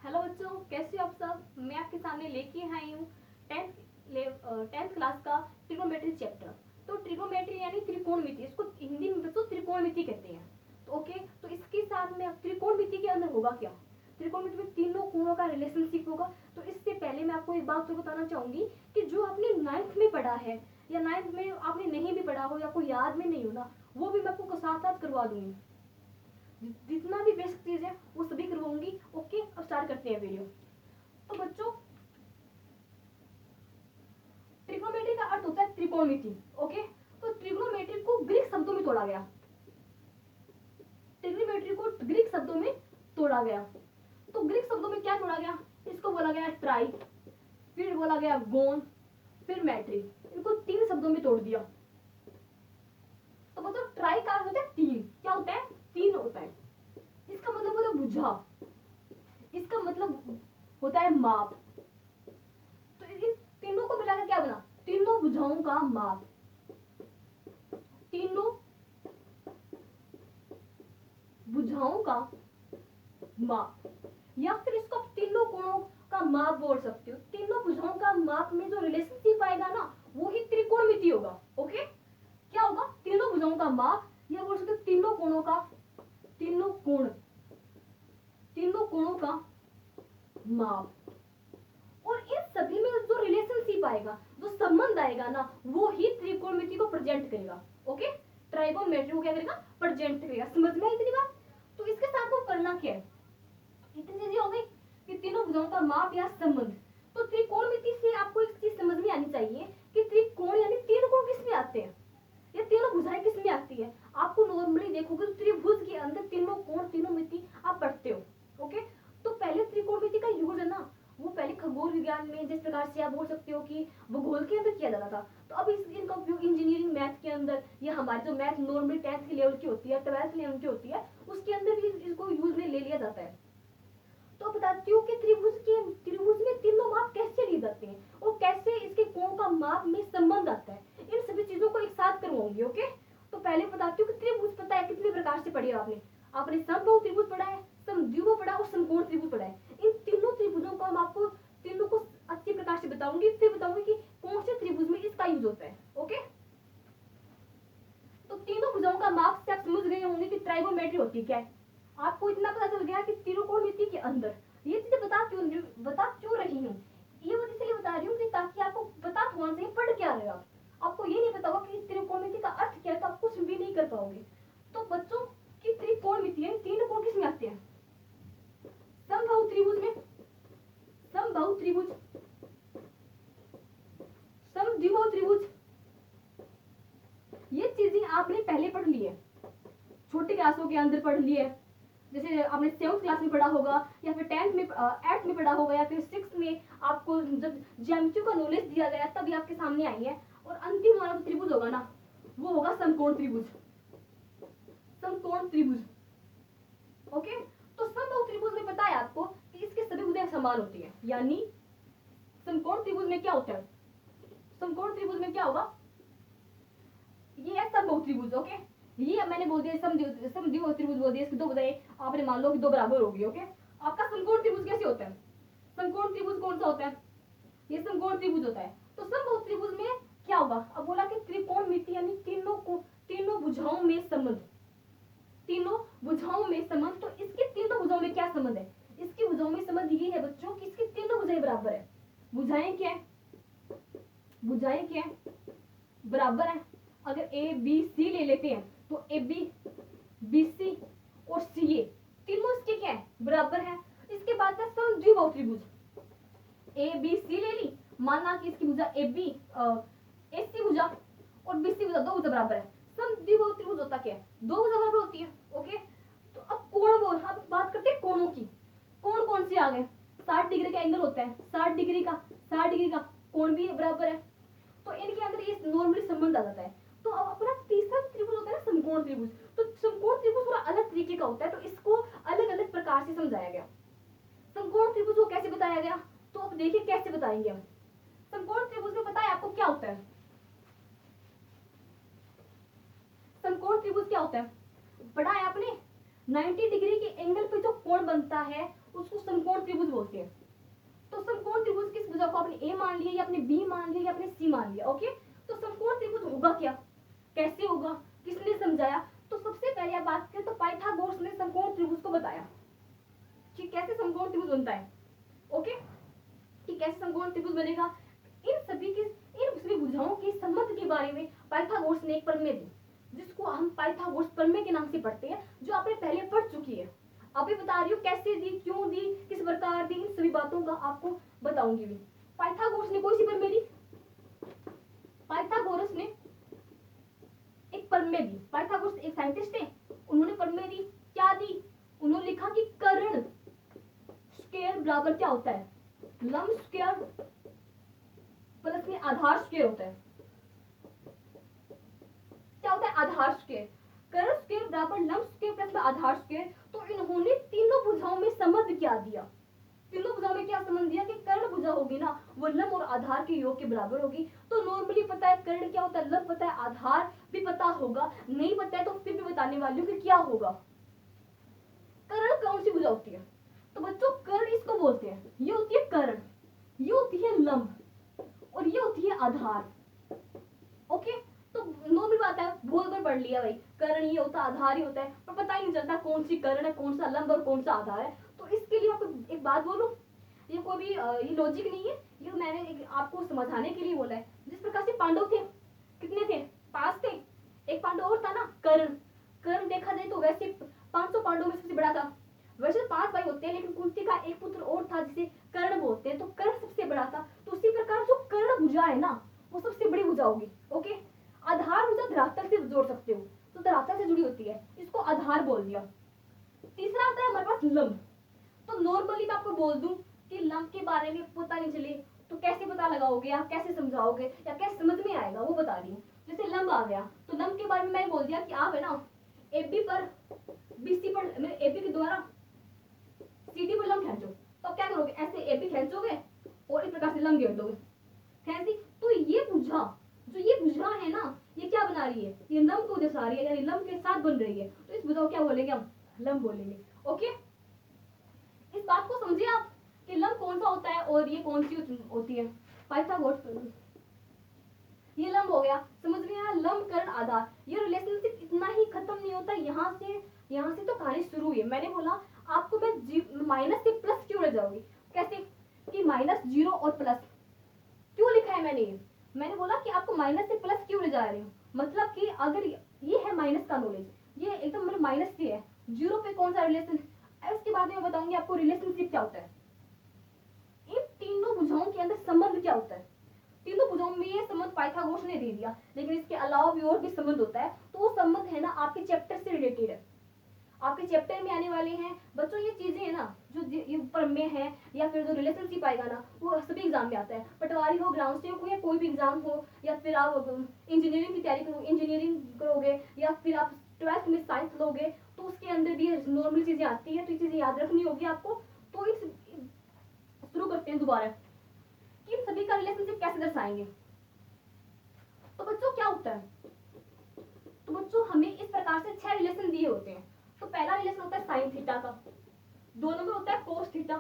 Hello बच्चों, कैसे हो आप सब। मैं आपके सामने लेके आई हूँ टेंथ क्लास का ट्रिग्नोमेट्री चैप्टर। तो ट्रिग्नोमेट्री यानी त्रिकोणमिति, इसको हिंदी में बच्चों त्रिकोणमिति कहते हैं। तो ओके, तो इसके साथ में त्रिकोणमिति के अंदर होगा क्या, त्रिकोणमिति में तीनों कोणों का रिलेशनशिप होगा। तो इससे पहले मैं आपको एक बात तो बताना चाहूंगी कि जो आपने 9th में पढ़ा है या 9th में आपने नहीं भी पढ़ा हो या आपको याद में नहीं हो ना, वो भी मैं आपको साथ साथ करवा दूंगी। जितना भी बेसिक चीज है वो सभी करवाऊंगी। ओके, अब स्टार्ट करते हैं वीडियो। तो बच्चों, ट्रिग्नोमेट्री का अर्थ होता है त्रिकोणमिति। ओके, तो ट्रिग्नोमेट्री को ग्रीक शब्दों में तोड़ा गया। ट्रिग्नोमेट्री को ग्रीक शब्दों में तोड़ा गया। तो ग्रीक शब्दों में क्या तोड़ा गया, इसको बोला गया ट्राई, फिर बोला गया गोन, फिर मैट्री। इनको 3 शब्दों में तोड़ दिया। तो मतलब ट्राई का अर्थ होता है 3। क्या होता है? 3 होता है। इसका मतलब होता है बुझा, इसका मतलब होता है माप। तो इन तीनों को मिलाकर क्या बना, तीनों भुजाओं का माप। तीनों भुजाओं का माप, या फिर इसको आप तीनों कोणों का माप बोल सकते हो। तीनों भुजाओं का माप में जो रिलेशनशिप आएगा ना, वो ही त्रिकोणमिति होगा। ओके, क्या होगा? तीनों भुजाओं का माप, या बोल सकते हो तीनों कोणों का, तीनों कोणों का माप। और इन सभी में जो रिलेशनशिप आएगा, जो संबंध आएगा ना, वो ही त्रिकोणमिति को प्रेजेंट करेगा। ओके, ट्राइगोनोमेट्री को क्या करेगा? प्रेजेंट करेगा। समझ में आई इतनी बात? तो इसके साथ को करना क्या है, इतनी चीजें हो गई कि तीनों भुजाओं का माप या संबंध। तो त्रिकोणमिति से आपको एक चीज समझ में आनी चाहिए कि त्रिकोण यानी 3 कोण किसमें आते हैं, ये तीनों भुजाएं किसमें आती है। आपको नॉर्मली देखोगे तो त्रिभुज के अंदर तीनों कोण, तीनों मिति आप पढ़ते हो। ओके, तो पहले त्रिकोणमिति का यूज है ना, वो पहले खगोल विज्ञान में, जिस प्रकार से आप बोल सकते हो कि भूगोल के अंदर किया जाता था। तो अब इनका उपयोग इंजीनियरिंग मैथ के अंदर, या हमारी जो मैथ नॉर्मली 10th के लेवल की होती है, 12th लेवल की होती है, उसके अंदर भी इसको यूज में ले लिया जाता है। तो बताती हूँ कि त्रिभुज में तीनों माप कैसे लिए जाते हैं और कैसे इसके कोण का माप में संबंध आता है। इन सभी चीजों को एक साथ करवाऊंगी। ओके, तो पहले बताती हूँ कि त्रिभुज पता है कितने प्रकार से पढ़ी है आपने। आपने समबाहु त्रिभुज पढ़ा है, समद्विबाहु पढ़ा और समकोण त्रिभुज पढ़ा है। इन तीनों त्रिभुजों को हम आपको तीनों को अच्छी प्रकार से बताऊंगी, फिर बताऊंगी कि कौन से त्रिभुज में इसका यूज होता है। ओके, तो तीनों भुजाओं का माप से आप समझ गए होंगे कि ट्राइगोनोमेट्री होती क्या है। आपको इतना पता चल गया कि त्रिकोणमिति के अंदर ये चीजें बता क्यों रही हूँ, ये बात इसलिए बता रही हूँ कि ताकि आपको पता होना चाहिए पढ़ क्या रहे हो। आपको ये नहीं पता होगा कि त्रिकोणमिति का अर्थ क्या है, तो आप कुछ भी नहीं कर पाओगे। तो बच्चों की त्रिकोणमिति है, 3 कोण किसमें आते हैं? समबाहु त्रिभुज में, समबाहु त्रिभुज, समद्विबाहु त्रिभुज। ये चीजें आपने पहले पढ़ ली है, छोटे क्लासों के अंदर पढ़ ली है। जैसे आपने 7th क्लास में पढ़ा होगा, या फिर 10th में 8th में पढ़ा होगा, या फिर 6th में आपको जब ज्यामिति का नॉलेज दिया गया तब ये आपके सामने आई है। और अंतिम वाला त्रिभुज होगा ना, वो होगा समकोण त्रिभुज। समकोण त्रिभुज। ओके, तो समबाहु त्रिभुज में पता है आपको कि इसके सभी भुजाएं समान होती है। यानी समकोण त्रिभुज में क्या होता है, समकोण त्रिभुज में क्या होगा, ये है समबाहु त्रिभुज। ओके, ये मैंने बोल दिया समद्विबाहु त्रिभुज बोल दिया, इसकी 2 भुजाएं आपने मान लो कि 2 बराबर होगी। ओके, आपका समकोण त्रिभुज कैसे होता है, समकोण त्रिभुज कौन सा होता है, ये समकोण त्रिभुज होता है। तो समबाहु त्रिभुज में क्या होगा, अब बोला कि त्रिकोणमिति यानी तीनों भुजाओं में संबंध, तीनों भुजाओं में संबंध। तो इसके तीनों भुजाओं में क्या संबंध है, इसकी भुजाओं में संबंध ये है बच्चों कि इसकी तीनों भुजाएं बराबर है। भुजाएं क्या है, भुजाएं क्या है, बराबर है। अगर ए बी सी ले लेते हैं तो ए बी, बी सी और सी ए तीनों इसके क्या है, बराबर है। इसके बाद है समद्विबाहु त्रिभुज, ए बी सी ले ली, माना कि इसकी भुजा ए बी, ए सी भुजा और बी सी भुजा, 2 भुजा बराबर है। समद्विबाहु त्रिभुज होता क्या है, 2 भुजा बराबर होती है। ओके, तो अब कोण बोल, अब बात करते हैं कोणों की। कोण कौन से आ गए, 60 डिग्री का एंगल होता है, 60 डिग्री का कोण भी बराबर है। तो इनके अंदर ये नॉर्मली संबंध आ जाता है। तो अब अपना तीसरा त्रिभुज होता है ना समकोण त्रिभुज। तो समकोण त्रिभुज थोड़ा अलग तरीके का होता है, तो इसको अलग अलग प्रकार से समझाया गया। समकोण त्रिभुज को कैसे बताया गया, तो अब देखिए कैसे बताएंगे हम। समकोण त्रिभुज में पता है आपको क्या होता है, समकोण त्रिभुज क्या होता है, पढ़ा है आपने, 90 डिग्री के एंगल पे जो कोण बनता है उसको समकोण त्रिभुज बोलते हैं। मान लिया या आपने बी मान लिया या आपने सी मान लिया। ओके, तो समकोण त्रिभुज होगा क्या, कैसे होगा, किसने समझाया? तो सबसे पहले आप बात करें तो पाइथागोरस ने समकोण त्रिभुज को बताया कि कैसे समकोण त्रिभुज बनता है। ओके, कि कैसे समकोण त्रिभुज बनेगा, इन सभी भुजाओं के संबंध के बारे में पाइथागोरस ने एक प्रमेय दी, जिसको हम पाइथागोरस प्रमेय के नाम से पढ़ते हैं, जो आपने पहले पढ़ चुकी है। अभी बता रही हूँ कैसे दी, क्यों दी, किस प्रकार दी, इन सभी बातों का आपको बताऊंगी भी। पाइथागोरस ने कौन सी प्रमेय दी? पाइथागोरस ने एक प्रमेय दी। पाइथागोरस एक साइंटिस्ट थे, उन्होंने प्रमेय दी। क्या दी? उन्होंने लिखा कि कर्ण स्क्वायर बराबर क्या होता है, लंब स्क्वायर प्लस में आधार स्क्वायर होता है। क्या होता है? आधार स्क्वायर। कर्ण स्क्वायर बराबर लंब स्क्वायर प्लस में आधार स्क्वायर। तो इन्होंने तीनों भुजाओं में संबंध क्या दिया? तीनों भुजाओं में क्या संबंध दिया कि कर्ण भुजा होगी ना, वो लंब और आधार के योग के बराबर होगी। तो नॉर्मली पता है कर्ण क्या होता है, लंब पता है, आधार भी पता होगा, नहीं पता है तो फिर भी बताने वाली हूँ कि क्या होगा। कर्ण कौन सी भुजा होती है? तो बच्चों कर्ण इसको बोलते हैं, ये होती है कर्ण, ये होती है लंब और ये होती है आधार। ओके, तो नॉर्मल बात है, भूल कर पढ़ लिया भाई, कर्ण ये होता है, आधार ही होता है, पर पता ही नहीं चलता कौन सी कर्ण है, कौन सा लंब और कौन सा आधार है। तो इसके लिए आपको एक बात बोलूं, ये कोई भी ये लॉजिक नहीं है, ये मैंने आपको समझाने के लिए बोला है। जिस प्रकार से पांडव थे, कितने थे? 5 थे। एक पांडव और था ना, कर्ण। कर्ण देखा जाए तो वैसे 500 पांडवों में सबसे बड़ा था। वैसे 5 भाई होते हैं, लेकिन कुंती का एक पुत्र और था जिसे कर्ण बोलते हैं, तो कर्ण सबसे बड़ा था। तो उसी प्रकार जो कर्ण भुजा है ना, वो सबसे बड़ी भुजा होगी। ओके, आधार भुजा धरातल से जोड़ सकते हो, तो धरातल से जुड़ी होती है, इसको आधार बोल दिया। तीसरा आता है हमारे पास लंब। तो नॉर्मली मैं आपको बोल दूं कि लंब के बारे में पता नहीं चले तो कैसे पता लगाओगे, या कैसे समझाओगे, या कैसे समझ में आएगा, वो बता रही हूँ। जैसे लंब आ गया, तो लंब के बारे में मैंने बोल दिया कि आप है ना एबी पर बीसी पर एबी के द्वारा सीडी पर लंब खींचो। तो क्या करोगे, ऐसे एबी खींचोगे और इस प्रकार से लंब घेर दोगे, खींच दी। तो ये भुजा, जो ये भुजा है ना, ये क्या बना रही है, ये लंब को दर्शा रही है, यानी लंब के साथ बन रही है। तो इस भुजा को क्या बोलेंगे हम? लंब बोलेंगे। ओके, इस बात को समझिए आप कि लंब कौन सा होता है और ये कौन सी होती है। पाइथागोरस, ये लंब हो गया, समझ में आया? लंब कर्ण आधार, ये रिलेशनशिप इतना ही खत्म नहीं होता, यहाँ से तो कहानी शुरू हुई है। मैंने बोला आपको मैं माइनस से प्लस क्यों ले जाऊंगी, कैसे कि माइनस, जीरो और प्लस क्यों लिखा है मैंने ये? मैंने बोला कि आपको माइनस से प्लस क्यों ले जा रही हूँ, मतलब कि अगर ये है माइनस का नॉलेज, ये एकदम मतलब माइनस से है, जीरो पे कौन सा रिलेशन, इसके बाद में बताऊंगी आपको रिलेशनशिप क्या होता है, इन तीनों भुजाओं के अंदर संबंध क्या होता है। तीनों भुजाओं में ये संबंध पाइथागोरस ने दे दिया, लेकिन इसके अलावा भी और भी संबंध होता है। तो वो संबंध है ना आपके चैप्टर से रिलेटेड है, आपके चैप्टर में आने वाले हैं बच्चों। ये चीजें है ना जो ये प्रमेय है या फिर जो रिलेशनशिप आएगा ना, वो सभी एग्जाम में आता है। पटवारी हो, ग्राउंड से हो, या कोई भी एग्जाम हो, या फिर आप इंजीनियरिंग की तैयारी करोगे, इंजीनियरिंग करोगे, या फिर आप 12th में साइंस लोगे, तो उसके अंदर भी नॉर्मल चीजें आती है, तो ये चीजें याद रखनी होगी आपको। तो शुरू करते हैं दोबारा कि इन सभी का रिलेशनशिप कैसे दर्शाएंगे। तो बच्चों क्या होता है, तो बच्चों हमें इस प्रकार से 6 रिलेशन दिए होते हैं। तो पहला रिलेशन होता है साइन थीटा का, 2 नंबर होता है कोस थीटा,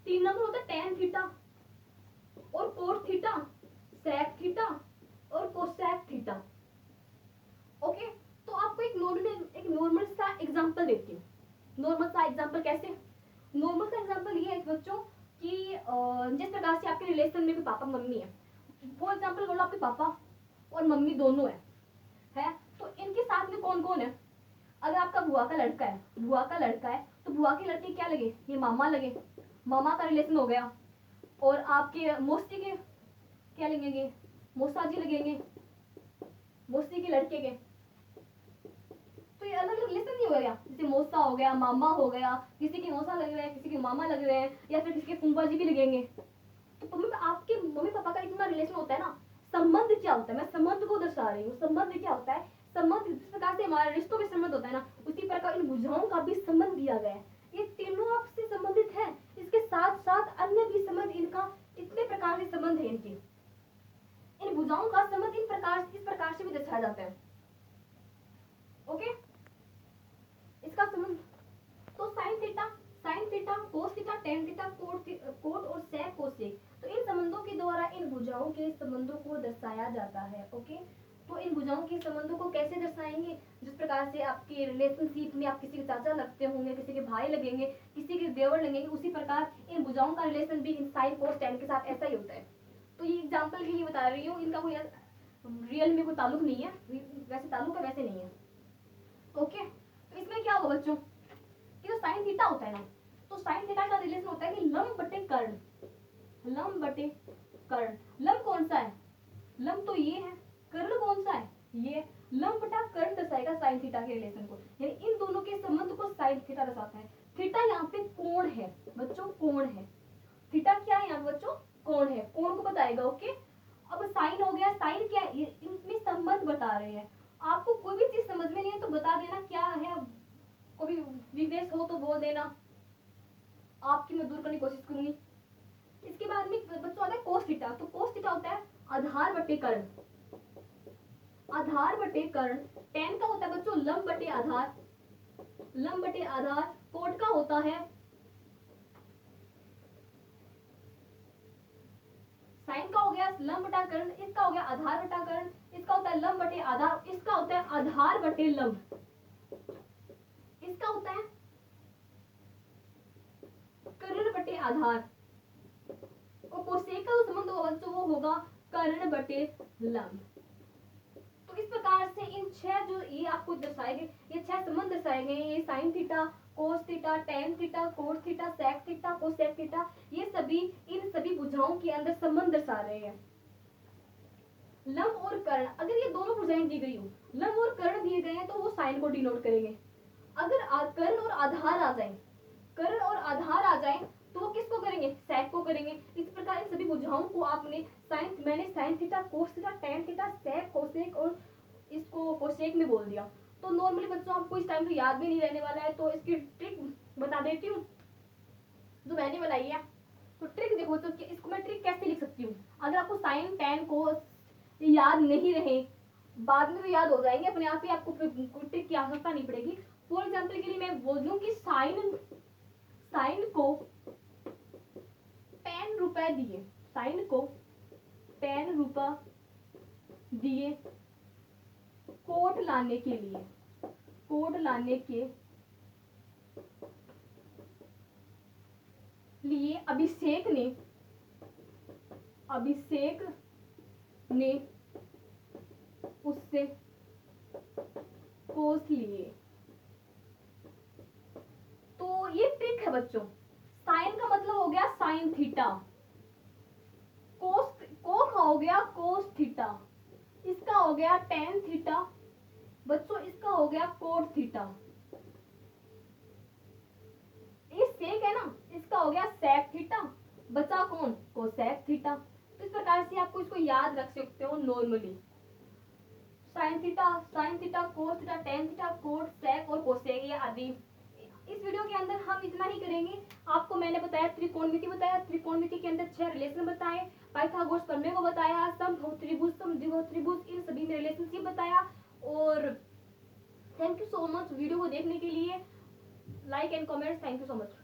3 नंबर होता है टेन थीटा और कोस थीटा, सेक थीटा और कोसेक थीटा। ओके, तो आपको एक नॉर्मल सा एग्जांपल देती हूँ। नॉर्मल सा एग्जांपल कैसे? नॉर्मल सा एग्जांपल ये है बच्चों कि जिस प्रकार से आपके रिलेशन में भी पापा मम्मी है, वो एग्जांपल बोलो आपके पापा और मम्मी दोनों है, तो इनके साथ में कौन कौन है? अगर आपका बुआ का लड़का है, तो बुआ के लड़के क्या लगे, ये मामा लगे, मामा का रिलेशन हो गया। और आपके मौसी के क्या लगेंगे, मौसा जी लगेंगे, मौसी के लड़के के। तो ये अलग अलग रिलेशन नहीं हो गया, जैसे मौसा हो गया, मामा हो गया, किसी के मौसा लगे हुए हैं, किसी के मामा लगे हुए हैं, या फिर किसी के फूफा जी भी लगेंगे। तो आपके मम्मी पापा का इतना रिलेशन होता है ना, संबंध क्या होता है, मैं संबंध को दर्शा रही हूँ। संबंध क्या होता है, संबंध जिस प्रकार से हमारे रिश्तों में संबंध होता है ना, उसी प्रकार इन भुजाओं का भी संबंध दिया गया है। ये तीनों आपसे संबंधित है, इसके साथ साथ अन्य भी संबंध, इनका इतने प्रकार से संबंध है, इनके इन भुजाओं का संबंध इस प्रकार से भी दर्शाया जाता है। ओके, इसका संबंध तो sine theta, cos theta, tan theta, cot और सेक कोसेक, तो इन संबंधों के द्वारा इन संबंधों को दर्शाया जाता है। ओके, तो इन भुजाओं के संबंधों को कैसे दर्शाएंगे? जिस प्रकार से आपके रिलेशनशिप में आप किसी के चाचा लगते होंगे, किसी के भाई लगेंगे, किसी के देवर लगेंगे, उसी प्रकार इन भुजाओं का रिलेशन भी इन साइन कोस टेन के साथ ऐसा ही होता है। तो ये एग्जाम्पल के लिए बता रही हूँ, इनका कोई रियल में कोई ताल्लुक नहीं है, वैसे ताल्लुक है वैसे नहीं है। ओके, तो इसमें क्या होगा बच्चों कि जो साइन थीटा होता है ना, तो साइन थीटा का रिलेशन होता है कि लंब बटे कर्ण, लंब बटे कर्ण। लंब कौन सा है? लंब तो ये है, कर्ण कौन सा है? ये। लंब बटा कर्ण दर्शाएगा साइन थीटा के रिलेशन को, यानी इन दोनों के संबंध को साइन थीटा दर्शाता है। थीटा यहाँ पे कोण है बच्चों, कोण है। थीटा क्या है यहाँ पे बच्चों? कोण है, कोण को बताएगा। ओके, अब साइन हो गया, साइन क्या है? इनमें संबंध बता रहे हैं। आपको कोई भी चीज समझ में नहीं है तो बता देना क्या है, कोई वीकनेस हो तो बोल देना, आपकी मैं दूर करने की कोशिश करूंगी। इसके बाद में बच्चों आता है कोस थीटा। तो कोस थीटा होता है आधार बटे कर्ण, आधार बटे कर्ण। टेन का होता है बच्चों लंब बटे आधार, लंब बटे आधार। कोट का होता है साइन का हो गया लंब बटा कर्ण, इसका हो गया आधार बटा कर्ण, इसका होता है लंब बटे आधार, इसका होता है आधार बटे लंब, इसका होता है कर्ण बटे आधार। और कोसेक का जो संबंध होगा बच्चों वो होगा कर्ण बटे लंब। तो इस प्रकार से इन छह जो ये आपको दर्शाएंगे, ये छह संबंध दर्शाएंगे, ये sine theta, cos theta, tan theta, cos theta, sec theta, cosec theta, ये सभी इन सभी भुजाओं के अंदर संबंध दर्शा रहे हैं। लंब और कर्ण, अगर ये दोनों भुजाएं दी गई हो, लंब और कर्ण दिए गए हैं तो वो साइन को डिनोट करेंगे। अगर कर्ण और आधार आ जाए, कर्ण और आधार आ जाए तो वो किसको करेंगे? सेक को करेंगे। इस प्रकार इन सभी भुजाओं को आपने मैंने sine theta, cos theta, tan theta, sec, cosec और इसको कोसेक में बोल दिया। तो नॉर्मली बच्चों आपको इस टाइम तो याद भी नहीं रहने वाला है, तो इसकी ट्रिक बता देती हूँ जो मैंने बनाई है। तो ट्रिक देखो, तो इसको मैं ट्रिक कैसे लिख सकती हूँ? अगर आपको साइन, टेन, कोस याद नहीं रहे, बाद में तो याद हो जाएंगे अपने आप ही, आपको ट्रिक की आवश्यकता नहीं पड़ेगी। फॉर एग्जाम्पल के लिए मैं बोल दूं कि साइन को 10 रुपए दिए, साइन को 10 रुपए दिए कोट लाने के लिए, कोट लाने के लिए अभिषेक ने उससे कोस लिए। तो ये ट्रिक है बच्चों। साइन का मतलब हो गया साइन थीटा, कोस का हो गया कोस थीटा, इसका हो गया टेन थीटा बच्चों, इसका हो गया कोट थीटा। ये सेक है ना, इसका हो गया सेक थीटा, बचा कौन? Cosec theta. तो इस प्रकार से आपको इसको याद रख सकते हो normally. Sine theta, cos theta, tan theta, cot, sec और कोसेक, ये आदि। इस वीडियो के अंदर हम इतना ही करेंगे। आपको मैंने बताया त्रिकोणमिति, बताया त्रिकोणमिति के अंदर 6 रिलेशन बताए, पाइथागोरस प्रमेय को बताया, समबाहु त्रिभुज, समद्विबाहु त्रिभुज, इन सभी में रिलेशनशिप बताया। और thank you so much video को देखने के लिए। Like and comment, thank you so much.